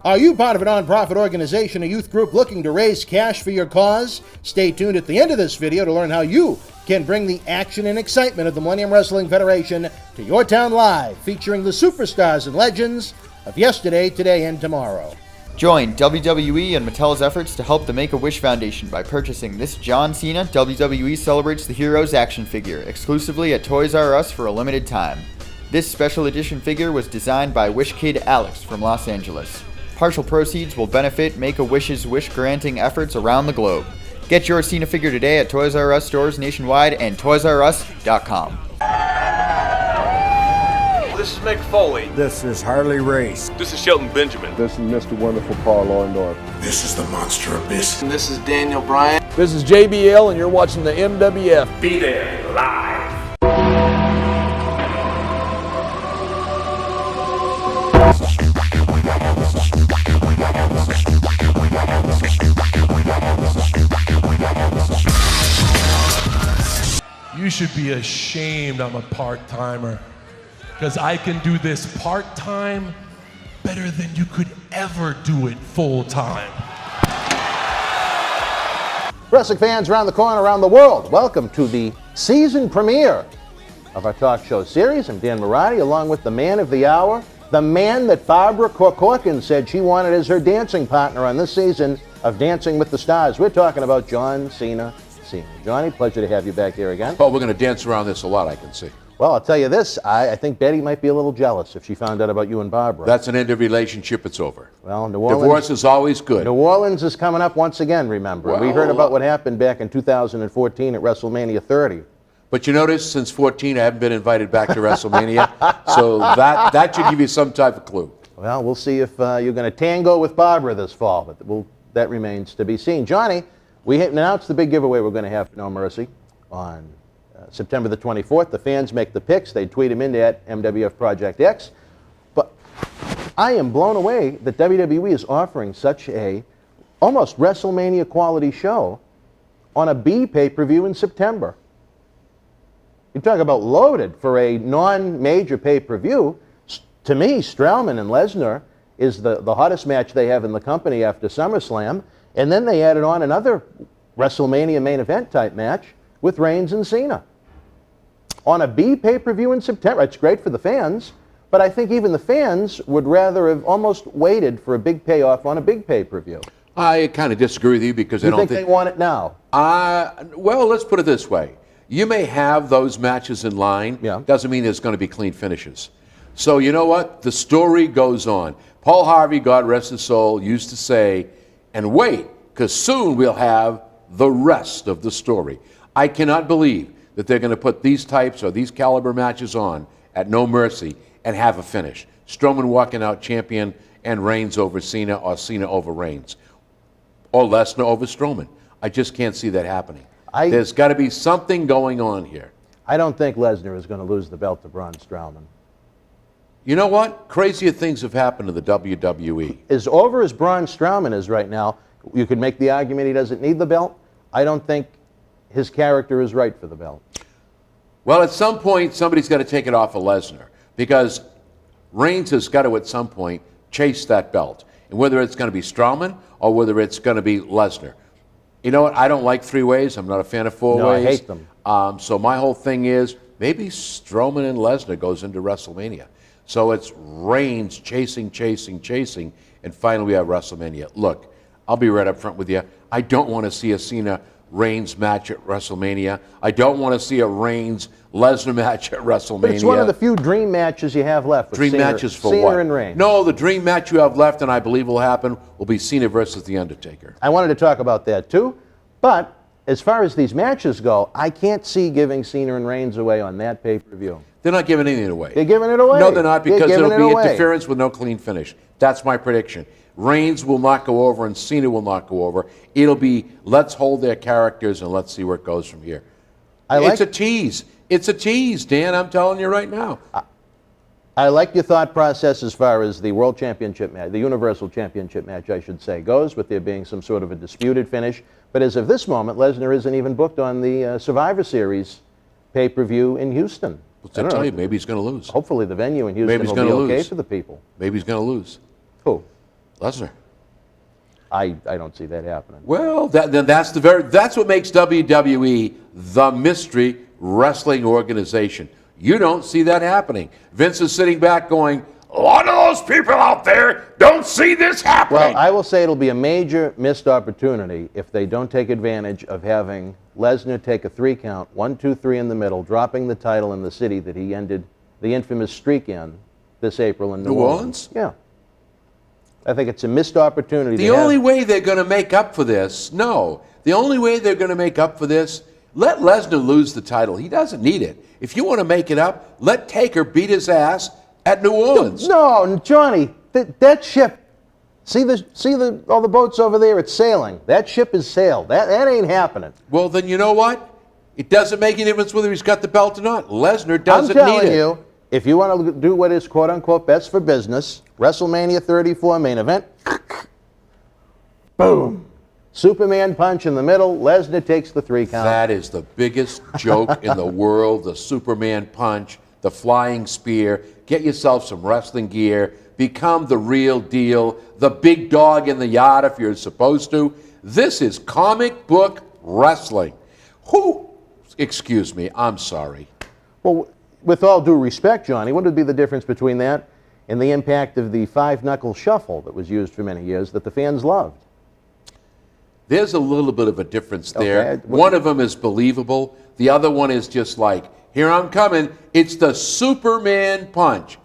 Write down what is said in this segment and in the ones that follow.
Are you part of a nonprofit organization, a youth group looking to raise cash for your cause? Stay tuned at the end of this video to learn how you can bring the action and excitement of the Millennium Wrestling Federation to your town live, featuring the superstars and legends of yesterday, today, and tomorrow. Join WWE and Mattel's efforts to help the Make-A-Wish Foundation by purchasing this John Cena WWE Celebrates the Heroes action figure exclusively at Toys R Us for a limited time. This special edition figure was designed by Wish Kid Alex from Los Angeles. Partial proceeds will benefit Make-A-Wish's wish-granting efforts around the globe. Get your Cena figure today at Toys R Us stores nationwide and toysrus.com. This is Mick Foley. This is Harley Race. This is Shelton Benjamin. This is Mr. Wonderful Paul Orndorff. This is the Monster Abyss. And this is Daniel Bryan. This is JBL, and you're watching the MWF. Be there live. You should be ashamed I'm a part-timer, because I can do this part-time better than you could ever do it full-time. Wrestling fans around the corner, around the world, welcome to the season premiere of our talk show series. I'm Dan Marotti, along with the man of the hour, the man that Barbara Corcoran said she wanted as her dancing partner on this season of Dancing with the Stars. We're talking about John Cena. Johnny, pleasure to have you back here again. Oh, we're going to dance around this a lot, I can see. Well, I'll tell you this, I think Betty might be a little jealous if she found out about you and Barbara. That's an end of relationship, it's over. Well, New Orleans... Divorce is always good. New Orleans is coming up once again, remember. Well, we heard about what happened back in 2014 at WrestleMania 30. But you notice, since 14, I haven't been invited back to WrestleMania, so that should give you some type of clue. Well, we'll see if you're going to tango with Barbara this fall, but that remains to be seen. Johnny, we announced the big giveaway we're going to have for No Mercy on September the 24th. The fans make the picks. They tweet them into at MWF Project X. But I am blown away that WWE is offering such a almost WrestleMania quality show on a B pay-per-view in September. You talk about loaded for a non-major pay-per-view. To me, Strowman and Lesnar is the hottest match they have in the company after SummerSlam. And then they added on another WrestleMania main event type match with Reigns and Cena. On a B pay-per-view in September. It's great for the fans, but I think even the fans would rather have almost waited for a big payoff on a big pay-per-view. I kind of disagree with you because I don't think they want it now? Well, let's put it this way. You may have those matches in line. Yeah. Doesn't mean there's going to be clean finishes. So you know what? The story goes on. Paul Harvey, God rest his soul, used to say, and wait, because soon we'll have the rest of the story. I cannot believe that they're going to put these types or these caliber matches on at No Mercy and have a finish. Strowman walking out champion and Reigns over Cena, or Cena over Reigns, or Lesnar over Strowman. I just can't see that happening. There's got to be something going on here. I don't think Lesnar is going to lose the belt to Braun Strowman. You know what? Crazier things have happened to the WWE. As over as Braun Strowman is right now, you could make the argument he doesn't need the belt. I don't think his character is right for the belt. Well, at some point, somebody's got to take it off of Lesnar, because Reigns has got to, at some point, chase that belt. And whether it's going to be Strowman or whether it's going to be Lesnar. You know what? I don't like three ways. I'm not a fan of four ways. No, I hate them. So my whole thing is, maybe Strowman and Lesnar goes into WrestleMania. So it's Reigns chasing, and finally we have WrestleMania. Look, I'll be right up front with you. I don't want to see a Cena-Reigns match at WrestleMania. I don't want to see a Reigns-Lesnar match at WrestleMania. But it's one of the few dream matches you have left. Dream matches for Cena what? And Reigns. No, the dream match you have left, and I believe will happen, will be Cena versus The Undertaker. I wanted to talk about that too, but as far as these matches go, I can't see giving Cena and Reigns away on that pay-per-view. They're not giving anything away. They're giving it away. No, they're not, because it'll be away. interference with no clean finish. That's my prediction. Reigns will not go over and Cena will not go over. It'll be, let's hold their characters and let's see where it goes from here. It's a tease. It's a tease, Dan. I'm telling you right now. I like your thought process as far as the World Championship match, the Universal Championship match, I should say, goes, with there being some sort of a disputed finish. But as of this moment, Lesnar isn't even booked on the Survivor Series pay-per-view in Houston. What's that tell you? Maybe he's going to lose. Hopefully the venue in Houston will be okay for the people. Maybe he's going to lose. Who? Lesnar. I don't see that happening. Well, that's what makes WWE the mystery wrestling organization. You don't see that happening. Vince is sitting back going, a lot of those people out there don't see this happening. Well, I will say it'll be a major missed opportunity if they don't take advantage of having Lesnar take a 3 count, 1, 2, 3 in the middle, dropping the title in the city that he ended the infamous streak in this April in New Orleans. Yeah. I think it's a missed opportunity. The only way they're going to make up for this, the only way they're going to make up for this, let Lesnar lose the title. He doesn't need it. If you want to make it up, let Taker beat his ass at New Orleans. No, Johnny, that ship, see all the boats over there, it's sailing. That ship is sailed. That ain't happening. Well, then you know what? It doesn't make any difference whether he's got the belt or not. Lesnar doesn't I'm need telling it. you, if you want to do what is quote-unquote best for business, WrestleMania 34 main event, boom. Superman punch in the middle, Lesnar takes the 3 count. That is the biggest joke in the world, the Superman punch, the flying spear. Get yourself some wrestling gear. Become the real deal. The big dog in the yard if you're supposed to. This is comic book wrestling. Excuse me, I'm sorry. Well, with all due respect, Johnny, what would be the difference between that and the impact of the 5-knuckle shuffle that was used for many years that the fans loved? There's a little bit of a difference there. Okay. One of them is believable. The other one is just like, here I'm coming. It's the Superman punch.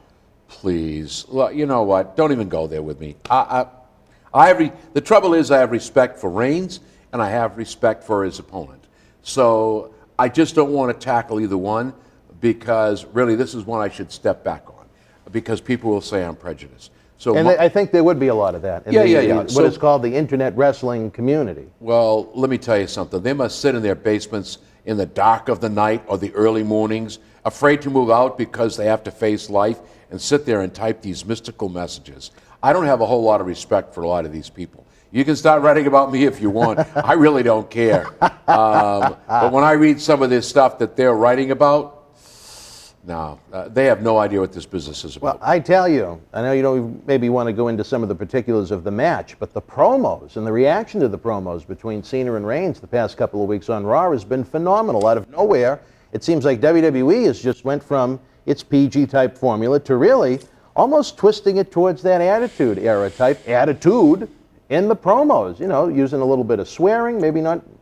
Please, you know what? Don't even go there with me. The trouble is I have respect for Reigns and I have respect for his opponent. So I just don't want to tackle either one because really this is one I should step back on because people will say I'm prejudiced. So I think there would be a lot of that in what is called the internet wrestling community. Well, let me tell you something. They must sit in their basements in the dark of the night or the early mornings, afraid to move out because they have to face life and sit there and type these mystical messages. I don't have a whole lot of respect for a lot of these people. You can start writing about me if you want. I really don't care. But when I read some of this stuff that they're writing about, no, they have no idea what this business is about. Well, I tell you, I know you don't maybe want to go into some of the particulars of the match, but the promos and the reaction to the promos between Cena and Reigns the past couple of weeks on Raw has been phenomenal. Out of nowhere, it seems like WWE has just went from its PG-type formula to really almost twisting it towards that Attitude Era type attitude in the promos. You know, using a little bit of swearing,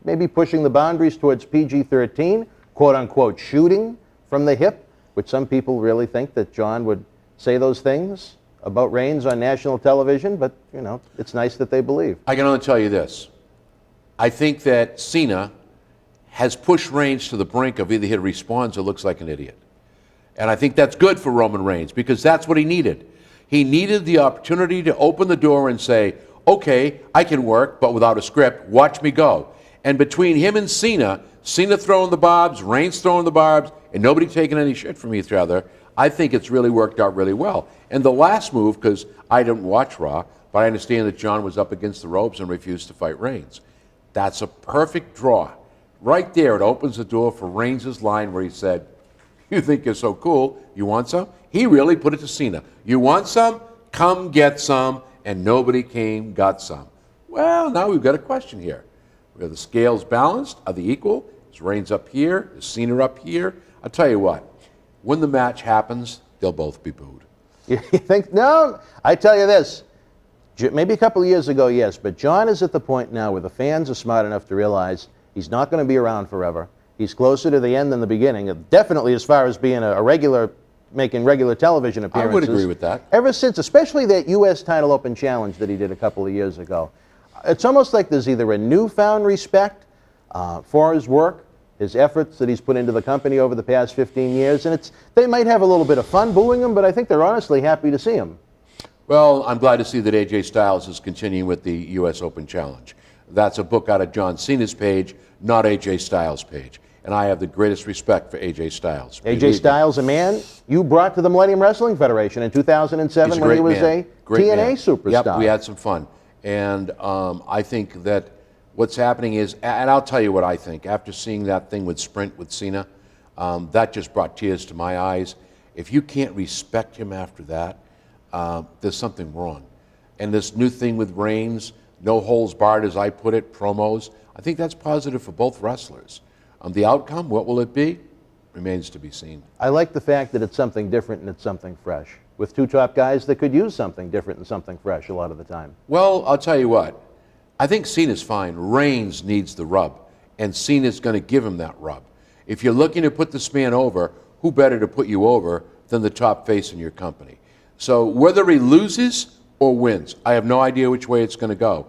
maybe pushing the boundaries towards PG-13, quote-unquote shooting from the hip, which some people really think that John would say those things about Reigns on national television, but, you know, it's nice that they believe. I can only tell you this. I think that Cena has pushed Reigns to the brink of either he responds or looks like an idiot. And I think that's good for Roman Reigns because that's what he needed. He needed the opportunity to open the door and say, okay, I can work, but without a script, watch me go. And between him and Cena throwing the barbs, Reigns throwing the barbs, and nobody taking any shit from each other, I think it's really worked out really well. And the last move, because I didn't watch Raw, but I understand that John was up against the ropes and refused to fight Reigns. That's a perfect draw. Right there, it opens the door for Reigns' line where he said, you think you're so cool, you want some? He really put it to Cena. You want some? Come get some. And nobody came, got some. Well, now we've got a question here. Are the scales balanced? Are they equal? Is Reigns up here? Is Cena up here? I'll tell you what, when the match happens, they'll both be booed. You think? No, I tell you this. Maybe a couple of years ago, yes, but John is at the point now where the fans are smart enough to realize he's not going to be around forever. He's closer to the end than the beginning, definitely as far as being a regular, making regular television appearances. I would agree with that. Ever since, especially that U.S. title open challenge that he did a couple of years ago. It's almost like there's either a newfound respect for his work, his efforts that he's put into the company over the past 15 years, and they might have a little bit of fun booing him, but I think they're honestly happy to see him. Well, I'm glad to see that AJ Styles is continuing with the U.S. Open Challenge. That's a book out of John Cena's page, not AJ Styles' page. And I have the greatest respect for AJ Styles. AJ Styles, a man you brought to the Millennium Wrestling Federation in 2007 when he was a TNA superstar. Yep, we had some fun. And I think that what's happening is, and I'll tell you what I think, after seeing that thing with Sprint with Cena, that just brought tears to my eyes. If you can't respect him after that, there's something wrong. and this new thing with Reigns, no holds barred, as I put it, promos, I think that's positive for both wrestlers. The outcome, what will it be? Remains to be seen. I like the fact that it's something different and it's something fresh. With two top guys that could use something different and something fresh a lot of the time. Well, I'll tell you what. I think Cena's fine. Reigns needs the rub, and Cena's going to give him that rub. If you're looking to put this man over, who better to put you over than the top face in your company? So whether he loses or wins, I have no idea which way it's going to go.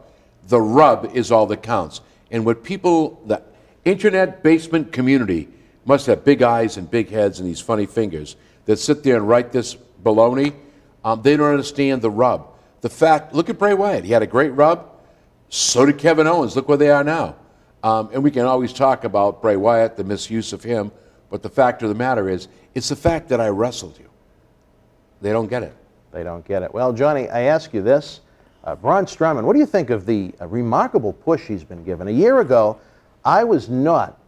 The rub is all that counts. And what people, the internet basement community, must have big eyes and big heads and these funny fingers that sit there and write this baloney. They don't understand the rub. The fact, look at Bray Wyatt. He had a great rub. So did Kevin Owens. Look where they are now. And we can always talk about Bray Wyatt, the misuse of him. But the fact of the matter is, it's the fact that I wrestled you. They don't get it. They don't get it. Well, Johnny, I ask you this. Braun Strowman, what do you think of the remarkable push he's been given? A year ago, I was not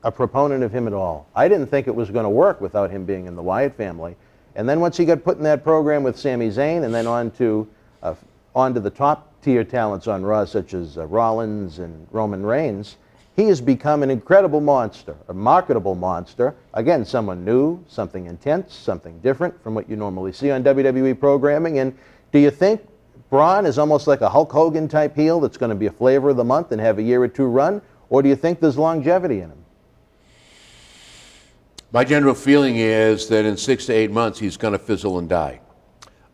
a proponent of him at all. I didn't think it was going to work without him being in the Wyatt family. And then once he got put in that program with Sami Zayn and then onto the top-tier talents on Raw, such as Rollins and Roman Reigns, he has become an incredible monster, a marketable monster. Again, someone new, something intense, something different from what you normally see on WWE programming. And do you think Braun is almost like a Hulk Hogan-type heel that's going to be a flavor of the month and have a year or two run? Or do you think there's longevity in him? My general feeling is that in 6 to 8 months, he's going to fizzle and die.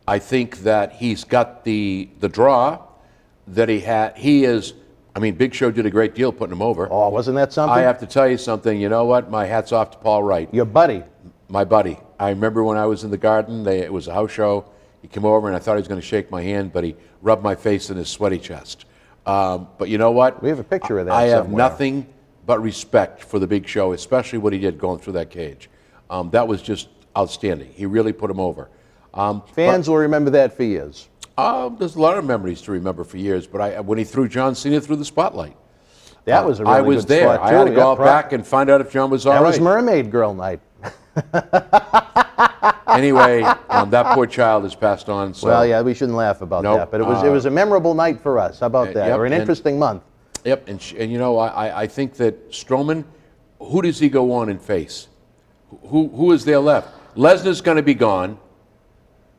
I think that he's got the draw that he had. He is, I mean, Big Show did a great deal putting him over. Oh, wasn't that something? I have to tell you something. You know what? My hat's off to Paul Wright. Your buddy. My buddy. I remember when I was in the Garden, it was a house show. He came over and I thought he was going to shake my hand, but he rubbed my face in his sweaty chest. But you know what? We have a picture of that I have somewhere. nothing but respect for the Big Show, especially what he did going through that cage. That was just outstanding. He really put him over. Fans will remember that for years. There's a lot of memories to remember for years, but when he threw John Cena through the spotlight. That was a really I was good there. spot, I had too. to go Yeah, back and find out if John was all right. That was Mermaid Girl night. Anyway, that poor child has passed on. So. Well, yeah, we shouldn't laugh about Nope. that, but it was a memorable night for us. How about that? Yep, Or an interesting month. Yep, and you know, I think that Strowman, who does he go on and face? Who is there left? Lesnar's going to be gone.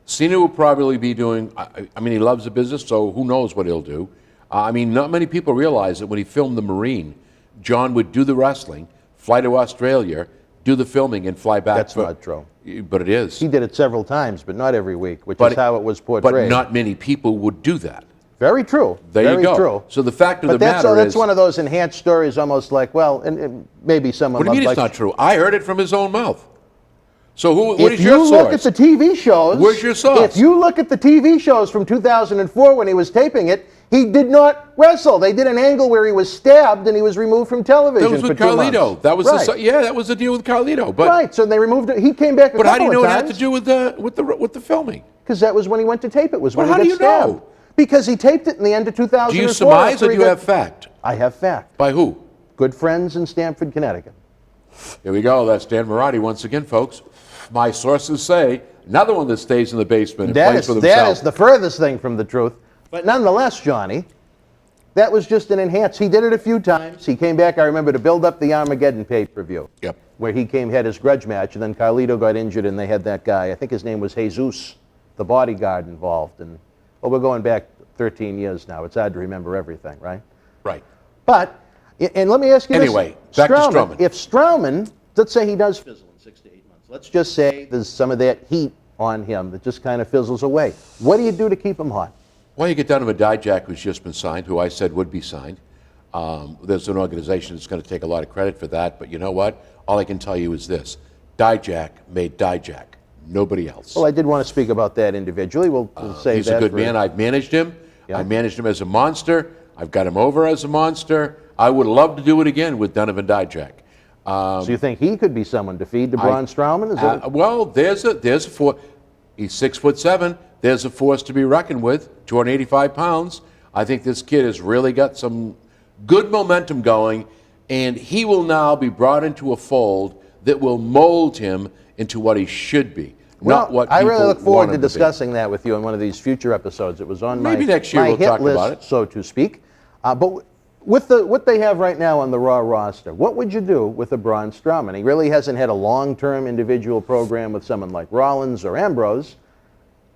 Cena will probably be doing, I mean, he loves the business, so who knows what he'll do. I mean, not many people realize that when he filmed The Marine, John would do the wrestling, fly to Australia, do the filming, and fly back. That's not true. But it is. He did it several times, but not every week, which is how it was portrayed. But not many people would do that. Very true. There you go. True. So the fact of the matter is... that's one of those enhanced stories, almost like, well, and maybe someone... What do you mean it's not true? I heard it from his own mouth. So what is If your you source? look at the TV shows... Where's your source? If you look at the TV shows from 2004 when he was taping it, he did not wrestle. They did an angle where he was stabbed and he was removed from television That was for with 2 months. Carlito. That was right. that was the deal with Carlito. But right. So they removed it. He came back a but how do you couple know of it times. had to do with the filming? Because that was when he went to tape it. Was when But he how do got you stabbed. know? Because he taped it in the end of 2004. Do you surmise after or do he you got- have fact? I have fact. By who? Good friends in Stamford, Connecticut. Here we go. That's Dan Marotti once again, folks. My sources say another one that stays in the basement and plays for That themselves. is the furthest thing from the truth. But nonetheless, Johnny, that was just an enhance. He did it a few times. He came back, I remember, to build up the Armageddon pay-per-view. Yep. Where he had his grudge match, and then Carlito got injured, and they had that guy, I think his name was Jesus, the bodyguard involved. And well, we're going back 13 years now. It's hard to remember everything, right? Right. But, and let me ask you Anyway, this. back to Strowman. If Strowman, let's say he does fizzle in 6 to 8 months. Let's just say there's some of that heat on him that just kind of fizzles away. What do you do to keep him hot? Well, you get down to a Dijak who's just been signed, who I said would be signed. There's an organization that's going to take a lot of credit for that, but you know what? All I can tell you is this. Dijak made Dijak. Nobody else. Well, I did want to speak about that individually. We'll save He's that a good for- man. I've managed him. Yeah. I managed him as a monster. I've got him over as a monster. I would love to do it again with Donovan Dijak. So you think he could be someone to feed to Braun Strowman? Is that... Well, there's a force. He's 6'7". There's a force to be reckoned with. 285 pounds. I think this kid has really got some good momentum going, and he will now be brought into a fold that will mold him into what he should be. not what I people really look forward want to them be. discussing that with you in one of these future episodes. It was on Maybe my, next year my we'll hit talk list, about it. so to speak. But with what they have right now on the Raw roster, what would you do with a Braun Strowman? He really hasn't had a long-term individual program with someone like Rollins or Ambrose.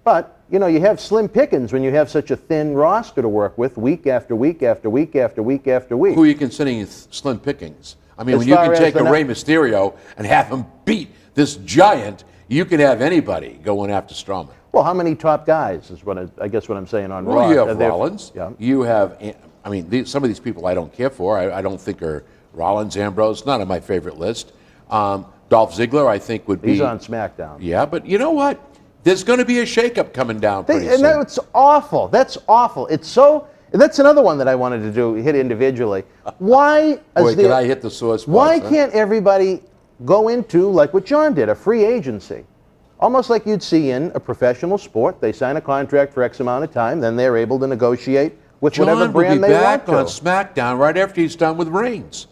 But, you know, you have slim pickings when you have such a thin roster to work with week after week after week after week after week. Who are you considering slim pickings? I mean, As when you far can as take the a Rey Mysterio and have him beat this giant, you can have anybody going after Strowman. Well, how many top guys is what I guess what I'm saying on Raw. Well, you Are have there- Rollins. Yeah. You have, I mean, some of these people I don't care for. I don't think are Rollins, Ambrose, not on my favorite list. Dolph Ziggler, I think, would be. He's on SmackDown. Yeah, but you know what? There's going to be a shakeup coming down pretty And soon. that's awful. That's awful. It's so. That's another one that I wanted to do, hit individually. Why? Boy, could I hit the sore spots, Why huh? can't everybody go into, like what John did, a free agency? Almost like you'd see in a professional sport. They sign a contract for X amount of time, then they're able to negotiate with whatever John will brand be they back want on to. SmackDown right after he's done with Reigns.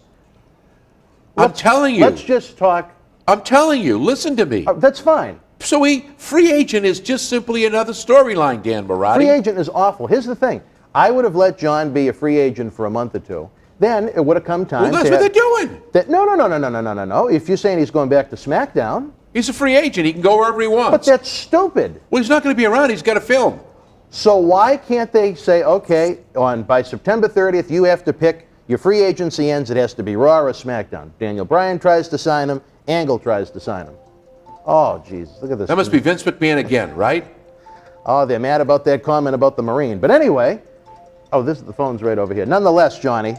I'm telling you. Let's just talk. I'm telling you. Listen to me. That's fine. So free agent is just simply another storyline, Dan Marotti. Free agent is awful. Here's the thing. I would have let John be a free agent for a month or two. Then it would have come time. Well, that's to what have- they're doing. No. If you're saying he's going back to SmackDown, He's a free agent. He can go wherever he wants. but that's stupid. Well, he's not going to be around. He's got to film. So why can't they say, okay, by September 30th, you have to pick your free agency ends. It has to be Raw or SmackDown. Daniel Bryan tries to sign him. Angle tries to sign him. Oh, Jesus, look at this. That must be Vince McMahon again, right? Oh, they're mad about that comment about the Marine. But anyway, the phone's right over here. Nonetheless, Johnny,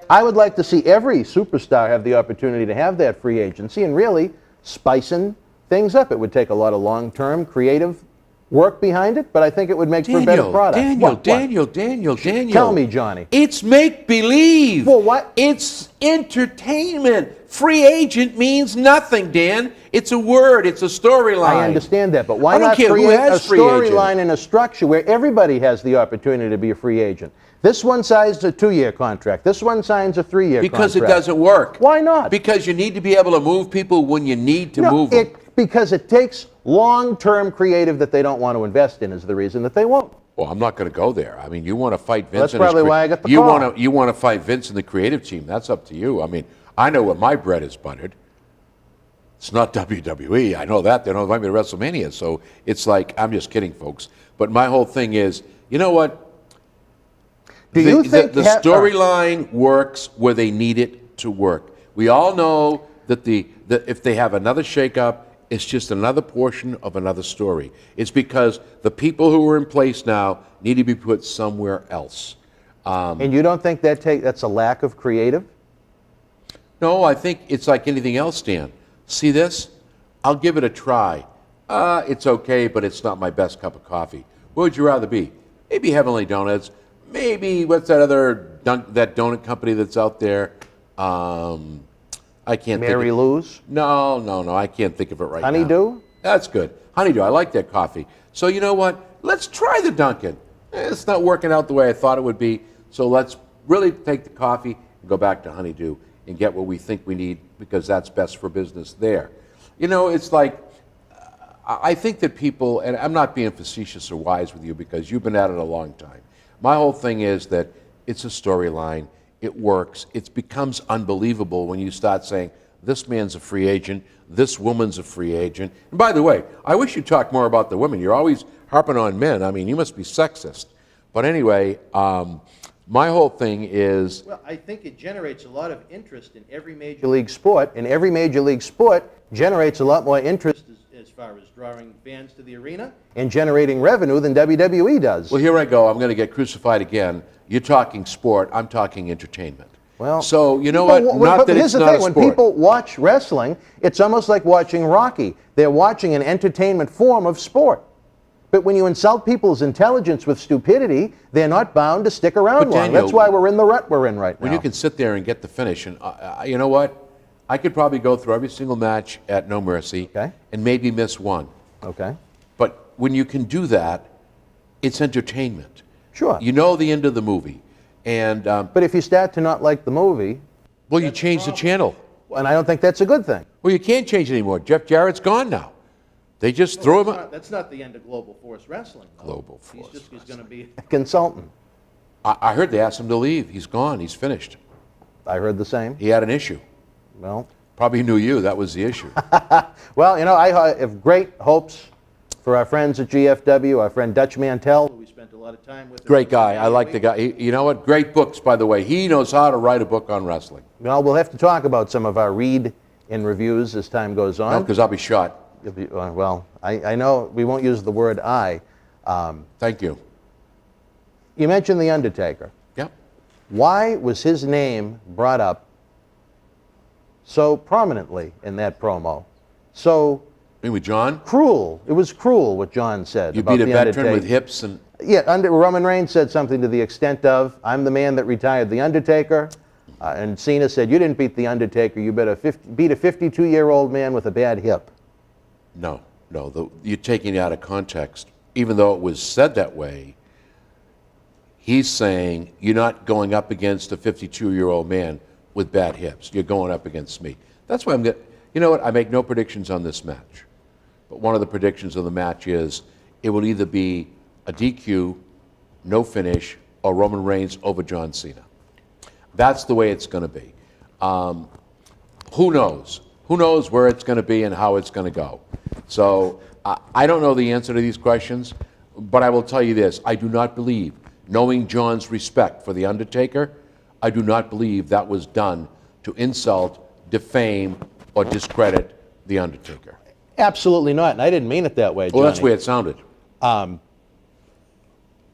I would like to see every superstar have the opportunity to have that free agency and really spicing things up. It would take a lot of long-term creative work behind it, but I think it would make for a better product. Daniel. Tell me, Johnny. It's make-believe. Well, what? It's entertainment. Free agent means nothing, Dan. It's a word. It's a storyline. I understand that, but why I don't not care who create a has free agent. storyline and a structure where everybody has the opportunity to be a free agent? This one signs a 2-year contract. This one signs a 3-year contract. Because it doesn't work. Why not? Because you need to be able to move people when you need to move them. Because it takes long-term creative that they don't want to invest in is the reason that they won't. Well, I'm not going to go there. I mean, you want to fight Vince. That's and his probably why I got the you call. You want to fight Vince and the creative team. That's up to you. I mean, I know what my bread is buttered. It's not WWE. I know that. They don't invite me to WrestleMania. So it's like, I'm just kidding, folks. But my whole thing is, you know what? Do you think the storyline works where they need it to work? We all know that if they have another shakeup, it's just another portion of another story. It's because the people who are in place now need to be put somewhere else. And you don't think that's a lack of creative? No, I think it's like anything else, Dan. See this? I'll give it a try. It's okay, but it's not my best cup of coffee. What would you rather be? Maybe Heavenly Donuts. Maybe, what's that other that donut company that's out there? I can't Mary think of, Lou's? No, I can't think of it right now. Honeydew? That's good. Honeydew, I like that coffee. So you know what? Let's try the Dunkin'. It's not working out the way I thought it would be, so let's really take the coffee and go back to Honeydew and get what we think we need because that's best for business there. You know, it's like, I think that people, and I'm not being facetious or wise with you because you've been at it a long time. My whole thing is that it's a storyline. It works. It becomes unbelievable when you start saying, this man's a free agent, this woman's a free agent. And by the way, I wish you'd talk more about the women. You're always harping on men. I mean, you must be sexist. But anyway, my whole thing is... Well, I think it generates a lot of interest in every major league sport, and every major league sport generates a lot more interest as far as drawing fans to the arena and generating revenue than WWE does. Well, here I go. I'm going to get crucified again. You're talking sport. I'm talking entertainment. Well, so you know what? But here's the thing: when people watch wrestling, it's almost like watching Rocky. They're watching an entertainment form of sport. But when you insult people's intelligence with stupidity, they're not bound to stick around long. Daniel, that's why we're in the rut we're in right now. When you can sit there and get the finish, and you know what? I could probably go through every single match at No Mercy and maybe miss one. Okay. But when you can do that, it's entertainment. Sure. You know the end of the movie. And but if you start to not like the movie... Well, you change the channel. And I don't think that's a good thing. Well, you can't change it anymore. Jeff Jarrett's gone now. They just threw him out. That's not the end of Global Force Wrestling, though. Global Force He's going to be a consultant. I heard they asked him to leave. He's gone. He's finished. I heard the same. He had an issue. Well, Probably knew you. That was the issue. well, I have great hopes for our friends at GFW, our friend Dutch Mantell, who we spent a lot of time with. Great guy. I like the guy. You know what? Great books, by the way. He knows how to write a book on wrestling. Well, we'll have to talk about some of our read and reviews as time goes on. Because I'll be shot. Well, I know we won't use the word I. Thank you. You mentioned The Undertaker. Yep. Why was his name brought up so prominently in that promo? So You mean with John? cruel. It was cruel what John said You about beat a The veteran Undertaker. with hips and... Yeah, Roman Reigns said something to the extent of, I'm the man that retired The Undertaker. And Cena said, you didn't beat The Undertaker, you beat a 52-year-old man with a bad hip. No. You're taking it out of context. Even though it was said that way, he's saying you're not going up against a 52-year-old man with bad hips. You're going up against me. That's why I'm going to... You know what? I make no predictions on this match. But one of the predictions of the match is it will either be a DQ, no finish, or Roman Reigns over John Cena. That's the way it's going to be. Who knows? Who knows where it's going to be and how it's going to go? So I don't know the answer to these questions, but I will tell you this. I do not believe, knowing John's respect for The Undertaker, I do not believe that was done to insult, defame, or discredit The Undertaker. Absolutely not, and I didn't mean it that way, Johnny. Well, that's the way it sounded.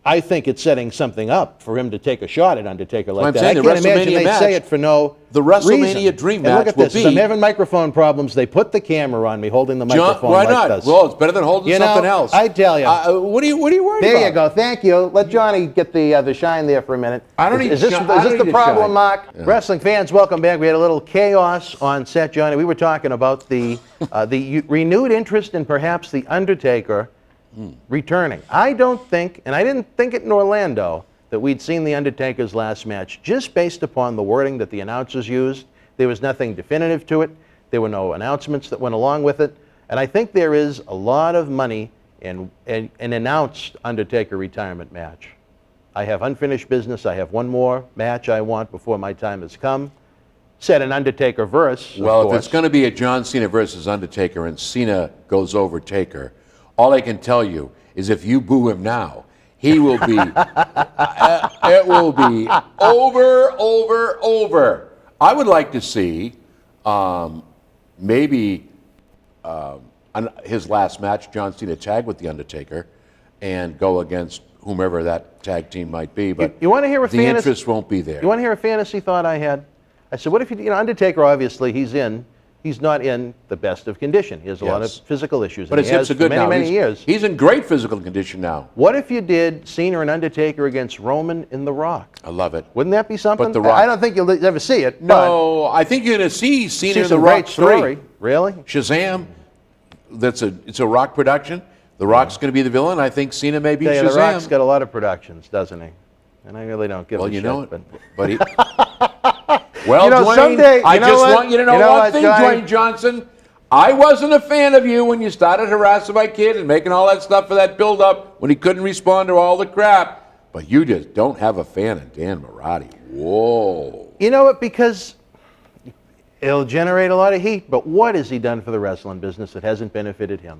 I think it's setting something up for him to take a shot at Undertaker like I'm that. saying I the can't imagine WrestleMania they match- say it for no the WrestleMania reason. dream And match look at will this. be- I'm having microphone problems. They put the camera on me, holding the microphone Why like not? this. Well, it's better than holding something else. I tell you. What are you worried about? There you go. Thank you. Let Johnny get the shine there for a minute. I don't need Is this, shine. is I this don't the need to problem, shine. Mark? Yeah. Wrestling fans, welcome back. We had a little chaos on set, Johnny. We were talking about the renewed interest in perhaps the Undertaker returning. I don't think, and I didn't think it in Orlando, that we'd seen the Undertaker's last match just based upon the wording that the announcers used. There was nothing definitive to it. There were no announcements that went along with it. And I think there is a lot of money in an announced Undertaker retirement match. I have unfinished business. I have one more match I want before my time has come. Said an Undertaker verse. Well, if it's going to be a John Cena versus Undertaker and Cena goes over Taker, all I can tell you is if you boo him now, he will be, it will be over. I would like to see maybe his last match, John Cena tag with The Undertaker and go against whomever that tag team might be. But you want to hear a the fantasy? interest won't be there. You want to hear a fantasy thought I had? I said, what if you Undertaker, obviously, he's not in the best of condition. He has a lot of Yes. physical issues. But and his he hips has are good for many, now. many years. He's in great physical condition now. What if you did Cena and Undertaker against Roman in The Rock? I love it. Wouldn't that be something? But The Rock- I don't think you'll ever see it. No, I think you're going to see but Cena see in The some Rock great story. 3. Really? Shazam. It's a Rock production. The Rock's going to be the villain. I think Cena may be Yeah, Shazam. The Rock's got a lot of productions, doesn't he? And I really don't give Well, a you shit. know it, but but he. Well, Dwayne, someday, I you know just what? want you to know You know one what, thing, Johnny? Dwayne Johnson. I wasn't a fan of you when you started harassing my kid and making all that stuff for that build-up when he couldn't respond to all the crap. But you just don't have a fan of Dan Marotti. Whoa. You know what? Because it'll generate a lot of heat, but what has he done for the wrestling business that hasn't benefited him?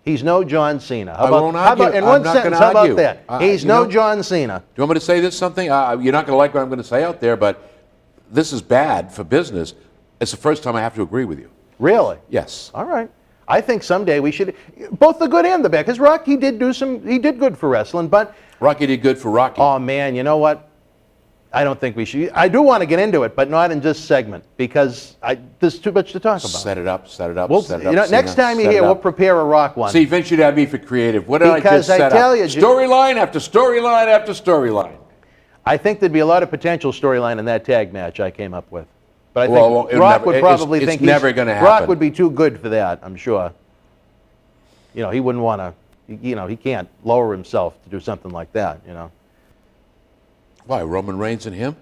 He's no John Cena. I won't argue. in I'm one not sentence, gonna how about argue. that? He's You no know- John Cena. Do you want me to say this something? You're not going to like what I'm going to say out there, but this is bad for business. It's the first time I have to agree with you. Really? Yes. All right. I think someday we should, both the good and the bad, because Rock, he did good for wrestling, but, Rocky did good for Rocky. oh man, you know what? I don't think we should. I do want to get into it, but not in this segment, because there's too much to talk about. Set it up, set it up, We'll, set it you up. know, Cena, next time you're set it here, we'll up. prepare a Rock one. See, Vince should have me for creative. What did I Because just I set tell up? you, Storyline after storyline after storyline. I think there'd be a lot of potential storyline in that tag match I came up with. But I think Well, it'll Rock never- would it's- probably it's think never gonna Rock happen. would be too good for that, I'm sure. You know, he wouldn't want to, he can't lower himself to do something like that, Why, Roman Reigns and him?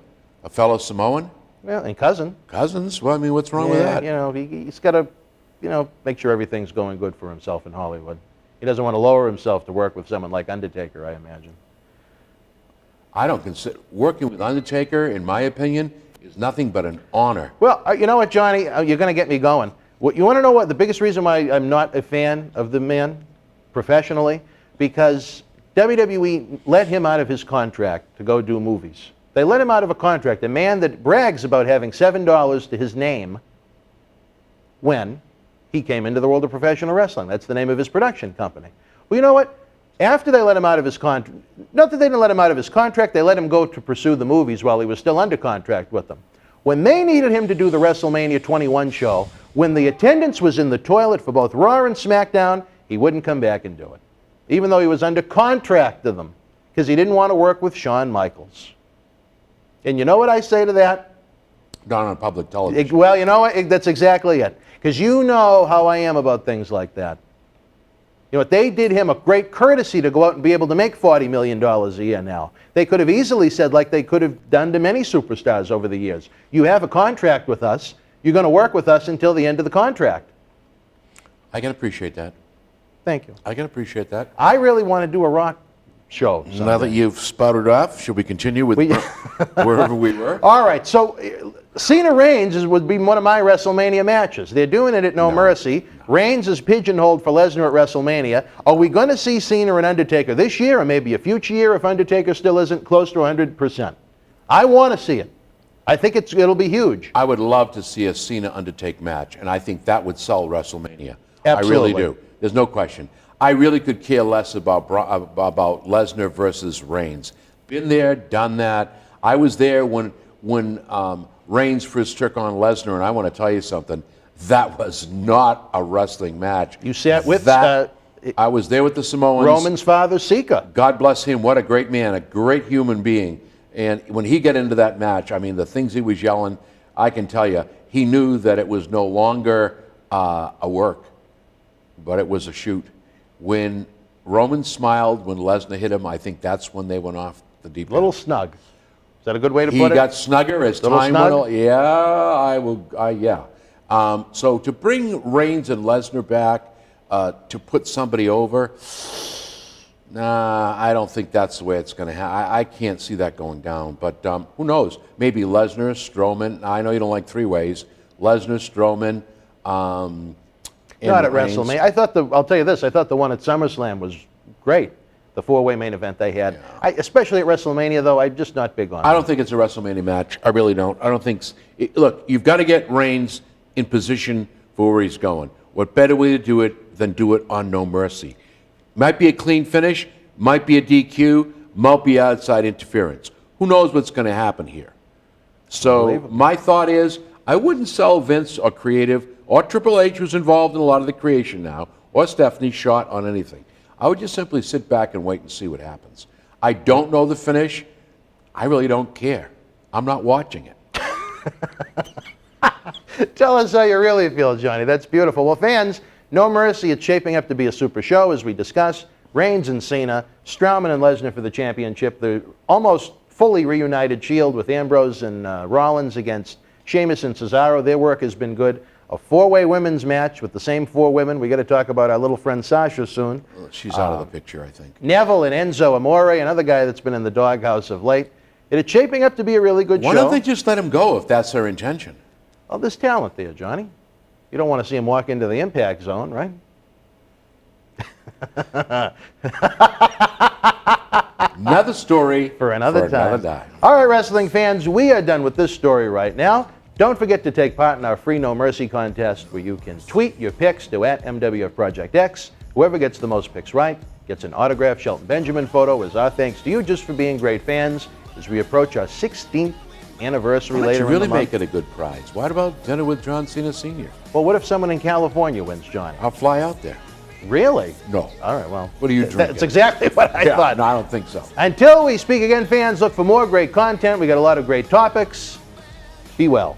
A fellow Samoan? Well, and cousin. Cousins? Well, I mean, what's wrong with that? He's got to make sure everything's going good for himself in Hollywood. He doesn't want to lower himself to work with someone like Undertaker, I imagine. I don't consider working with Undertaker, in my opinion, is nothing but an honor. Well, you know what, Johnny? You're going to get me going. You want to know what the biggest reason why I'm not a fan of the man professionally? Because WWE let him out of his contract to go do movies. They let him out of a contract, a man that brags about having $7 to his name when he came into the world of professional wrestling. That's the name of his production company. Well, you know what? After they let him out of his contract, not that they didn't let him out of his contract, they let him go to pursue the movies while he was still under contract with them. When they needed him to do the WrestleMania 21 show, when the attendance was in the toilet for both Raw and SmackDown, he wouldn't come back and do it, even though he was under contract to them, because he didn't want to work with Shawn Michaels. And you know what I say to that? Not on public television. Well, you know what? That's exactly it. Because you know how I am about things like that. You know what? They did him a great courtesy to go out and be able to make $40 million a year now. They could have easily said, like they could have done to many superstars over the years, you have a contract with us, you're going to work with us until the end of the contract. I can appreciate that. Thank you. I can appreciate that. I really want to do a rock show someday. Now that you've spouted off, should we continue with wherever we were? All right, so Cena Reigns would be one of my WrestleMania matches. They're doing it at No Mercy. Reigns is pigeonholed for Lesnar at WrestleMania. Are we going to see Cena and Undertaker this year or maybe a future year if Undertaker still isn't close to 100%? I want to see it. I think it'll be huge. I would love to see a Cena-Undertaker match, and I think that would sell WrestleMania. Absolutely. I really do. There's no question. I really could care less about Lesnar versus Reigns. Been there, done that. I was there when Reigns first took on Lesnar, and I want to tell you something. That was not a wrestling match. You sat with that. I was there with the Samoans. Roman's father, Sika. God bless him. What a great man, a great human being. And when he got into that match, I mean, the things he was yelling, I can tell you, he knew that it was no longer a work, but it was a shoot. When Roman smiled when Lesnar hit him, I think that's when they went off the deep end. A little snug. Is that a good way to put it? He got snugger as time went on. Yeah, so to bring Reigns and Lesnar back to put somebody over, nah, I don't think that's the way it's going to happen. I can't see that going down. But who knows? Maybe Lesnar, Strowman. I know you don't like three ways. Lesnar, Strowman. Not at WrestleMania. I'll tell you this, I thought the one at SummerSlam was great. The four-way main event they had. Yeah. Especially at WrestleMania, though, I'm just not big on it. I don't think it's a WrestleMania match. I really don't. I don't think... Look, you've got to get Reigns in position for where he's going. What better way to do it than do it on No Mercy? Might be a clean finish, might be a DQ, might be outside interference. Who knows what's going to happen here? So my thought is, I wouldn't sell Vince or creative, or Triple H, who's involved in a lot of the creation now, or Stephanie shot on anything. I would just simply sit back and wait and see what happens. I don't know the finish. I really don't care. I'm not watching it. Tell us how you really feel, Johnny. That's beautiful. Well, fans, No Mercy, it's shaping up to be a super show, as we discussed. Reigns and Cena, Strowman and Lesnar for the championship. The almost fully reunited Shield with Ambrose and Rollins against Sheamus and Cesaro. Their work has been good. A four-way women's match with the same four women. We got to talk about our little friend Sasha soon. She's out of the picture, I think. Neville and Enzo Amore, another guy that's been in the doghouse of late. It's shaping up to be a really good show. Why don't they just let him go if that's their intention? Well, there's talent there, Johnny. You don't want to see him walk into the impact zone, right? Another story for another time. time. All right, wrestling fans, we are done with this story right now. Don't forget to take part in our free No Mercy contest where you can tweet your picks to @MWFProjectX. Whoever gets the most picks right gets an autographed Shelton Benjamin photo as our thanks to you just for being great fans as we approach our 16th anniversary later in the month. Really make it a good prize. What about dinner with John Cena Sr.? Well, what if someone in California wins, Johnny? I'll fly out there. Really? No. All right, well. What are you drinking? That's exactly what I thought. No, I don't think so. Until we speak again, fans, look for more great content. We got a lot of great topics. Be well.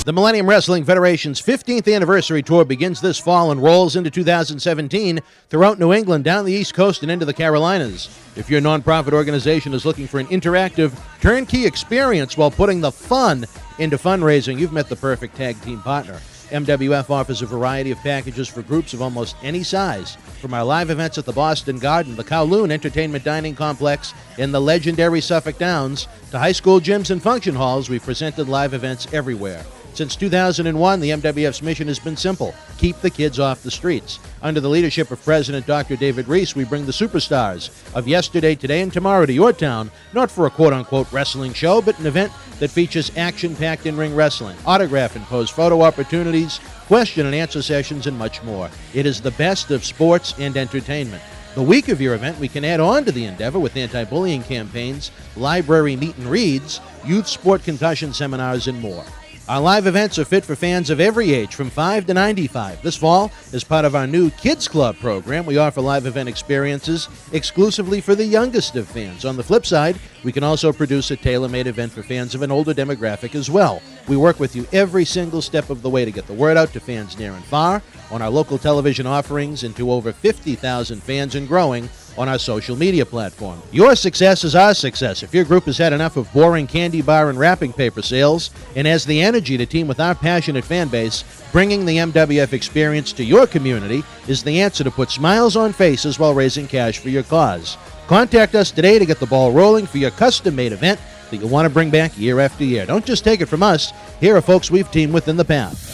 The Millennium Wrestling Federation's 15th anniversary tour begins this fall and rolls into 2017 throughout New England, down the East Coast, and into the Carolinas. If your nonprofit organization is looking for an interactive, turnkey experience while putting the fun into fundraising, you've met the perfect tag team partner. MWF offers a variety of packages for groups of almost any size, from our live events at the Boston Garden, the Kowloon Entertainment Dining Complex, and the legendary Suffolk Downs, to high school gyms and function halls. We've presented live events everywhere. Since 2001, the MWF's mission has been simple: keep the kids off the streets. Under the leadership of President Dr. David Reese, we bring the superstars of yesterday, today, and tomorrow to your town, not for a quote-unquote wrestling show, but an event that features action-packed in-ring wrestling, autograph and pose photo opportunities, question and answer sessions, and much more. It is the best of sports and entertainment. The week of your event, we can add on to the endeavor with anti-bullying campaigns, library meet and reads, youth sport concussion seminars, and more. Our live events are fit for fans of every age, from 5 to 95. This fall, as part of our new Kids Club program, we offer live event experiences exclusively for the youngest of fans. On the flip side, we can also produce a tailor-made event for fans of an older demographic as well. We work with you every single step of the way to get the word out to fans near and far, on our local television offerings, and to over 50,000 fans and growing on our social media platform. Your success is our success. If your group has had enough of boring candy bar and wrapping paper sales and has the energy to team with our passionate fan base, bringing the MWF experience to your community is the answer to put smiles on faces while raising cash for your cause. Contact us today to get the ball rolling for your custom-made event that you'll want to bring back year after year. Don't just take it from us. Here are folks we've teamed with in the past.